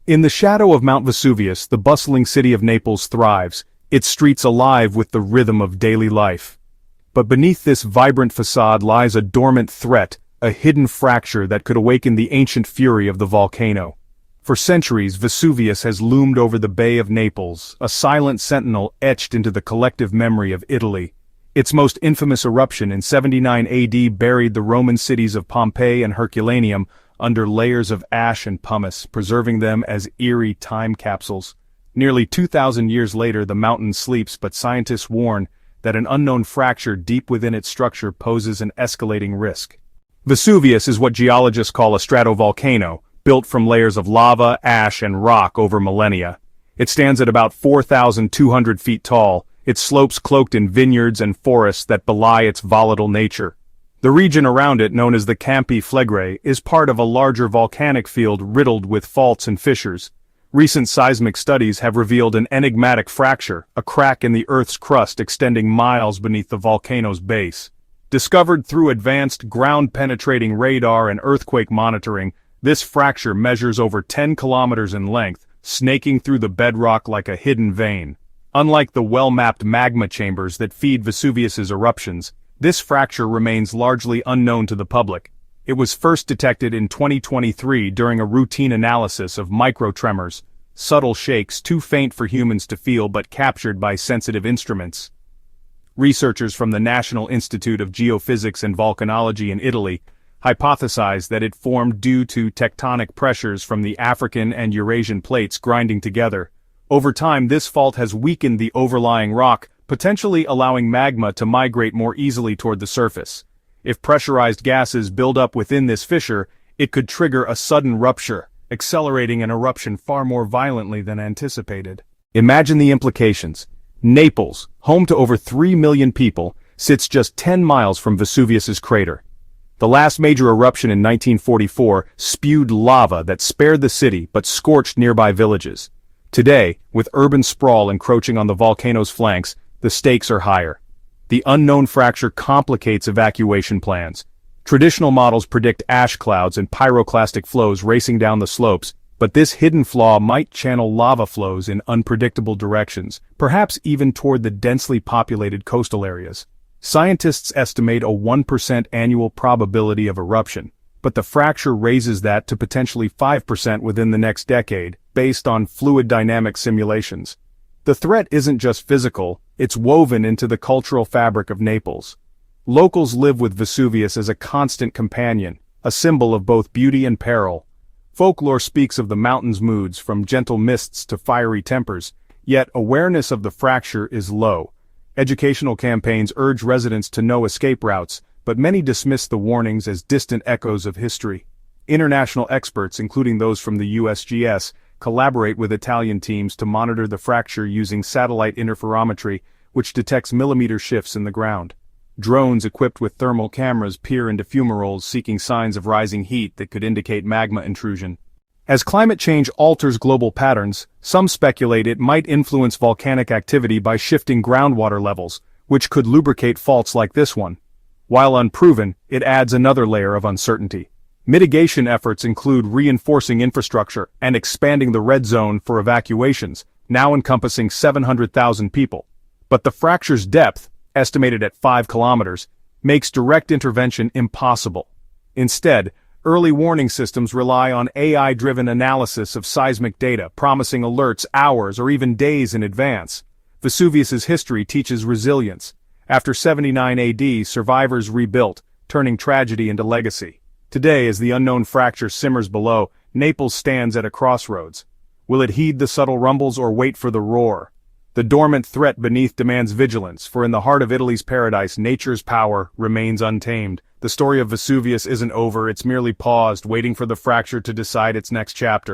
In the shadow of Mount Vesuvius, the bustling city of Naples thrives, its streets alive with the rhythm of daily life. But beneath this vibrant facade lies a dormant threat, a hidden fracture that could awaken the ancient fury of the volcano. For centuries, Vesuvius has loomed over the Bay of Naples, a silent sentinel etched into the collective memory of Italy. Its most infamous eruption in 79 AD buried the Roman cities of Pompeii and Herculaneum under layers of ash and pumice, preserving them as eerie time capsules. Nearly 2,000 years later, the mountain sleeps, but scientists warn that an unknown fracture deep within its structure poses an escalating risk. Vesuvius is what geologists call a stratovolcano, built from layers of lava, ash, and rock over millennia. It stands at about 4,200 feet tall, its slopes cloaked in vineyards and forests that belie its volatile nature. The region around it, known as the Campi Flegrei, is part of a larger volcanic field riddled with faults and fissures. Recent seismic studies have revealed an enigmatic fracture, a crack in the Earth's crust extending miles beneath the volcano's base. Discovered through advanced ground-penetrating radar and earthquake monitoring, this fracture measures over 10 kilometers in length, snaking through the bedrock like a hidden vein. Unlike the well-mapped magma chambers that feed Vesuvius's eruptions, this fracture remains largely unknown to the public. It was first detected in 2023 during a routine analysis of microtremors, subtle shakes too faint for humans to feel but captured by sensitive instruments. Researchers from the National Institute of Geophysics and Volcanology in Italy hypothesized that it formed due to tectonic pressures from the African and Eurasian plates grinding together. Over time, this fault has weakened the overlying rock, potentially allowing magma to migrate more easily toward the surface. If pressurized gases build up within this fissure, it could trigger a sudden rupture, accelerating an eruption far more violently than anticipated. Imagine the implications. Naples, home to over 3 million people, sits just 10 miles from Vesuvius's crater. The last major eruption in 1944 spewed lava that spared the city but scorched nearby villages. Today, with urban sprawl encroaching on the volcano's flanks, the stakes are higher. The unknown fracture complicates evacuation plans. Traditional models predict ash clouds and pyroclastic flows racing down the slopes, but this hidden flaw might channel lava flows in unpredictable directions, perhaps even toward the densely populated coastal areas. Scientists estimate a 1% annual probability of eruption, but the fracture raises that to potentially 5% within the next decade, based on fluid dynamic simulations. The threat isn't just physical, it's woven into the cultural fabric of Naples. Locals live with Vesuvius as a constant companion, a symbol of both beauty and peril. Folklore speaks of the mountain's moods, from gentle mists to fiery tempers, yet awareness of the fracture is low. Educational campaigns urge residents to know escape routes, but many dismiss the warnings as distant echoes of history. International experts, including those from the USGS, collaborate with Italian teams to monitor the fracture using satellite interferometry, which detects millimeter shifts in the ground. Drones equipped with thermal cameras peer into fumaroles seeking signs of rising heat that could indicate magma intrusion. As climate change alters global patterns, some speculate it might influence volcanic activity by shifting groundwater levels, which could lubricate faults like this one. While unproven, it adds another layer of uncertainty. Mitigation efforts include reinforcing infrastructure and expanding the red zone for evacuations, now encompassing 700,000 people. But the fracture's depth, estimated at 5 kilometers, makes direct intervention impossible. Instead, early warning systems rely on AI-driven analysis of seismic data, promising alerts hours or even days in advance. Vesuvius's history teaches resilience. After 79 AD, survivors rebuilt, turning tragedy into legacy. Today, as the unknown fracture simmers below, Naples stands at a crossroads. Will it heed the subtle rumbles or wait for the roar? The dormant threat beneath demands vigilance, for in the heart of Italy's paradise, nature's power remains untamed. The story of Vesuvius isn't over, it's merely paused, waiting for the fracture to decide its next chapter.